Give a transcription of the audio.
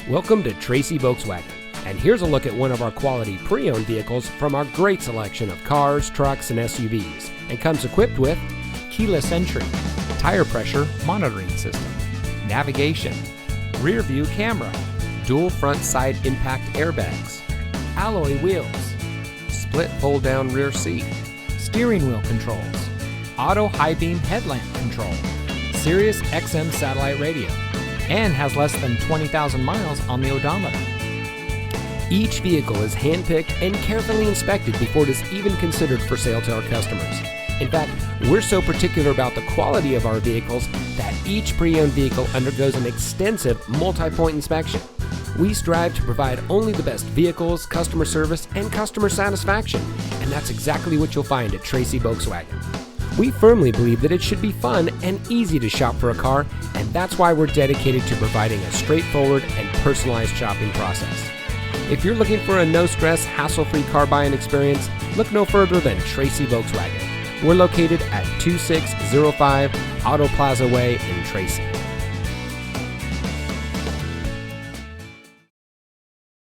Welcome to Tracy Volkswagen, and here's a look at one of our quality pre-owned vehicles from our great selection of cars, trucks, and SUVs, and comes equipped with keyless entry, tire pressure monitoring system, navigation, rear view camera, dual front side impact airbags, alloy wheels, split fold-down rear seat, steering wheel controls, auto high beam headlamp control, Sirius XM satellite radio, and has less than 20,000 miles on the odometer. Each vehicle is handpicked and carefully inspected before it is even considered for sale to our customers. In fact, we're so particular about the quality of our vehicles that each pre-owned vehicle undergoes an extensive multi-point inspection. We strive to provide only the best vehicles, customer service, and customer satisfaction, and that's exactly what you'll find at Tracy Volkswagen. We firmly believe that it should be fun and easy to shop for a car, and that's why we're dedicated to providing a straightforward and personalized shopping process. If you're looking for a no-stress, hassle-free car buying experience, look no further than Tracy Volkswagen. We're located at 2605 Auto Plaza Way in Tracy.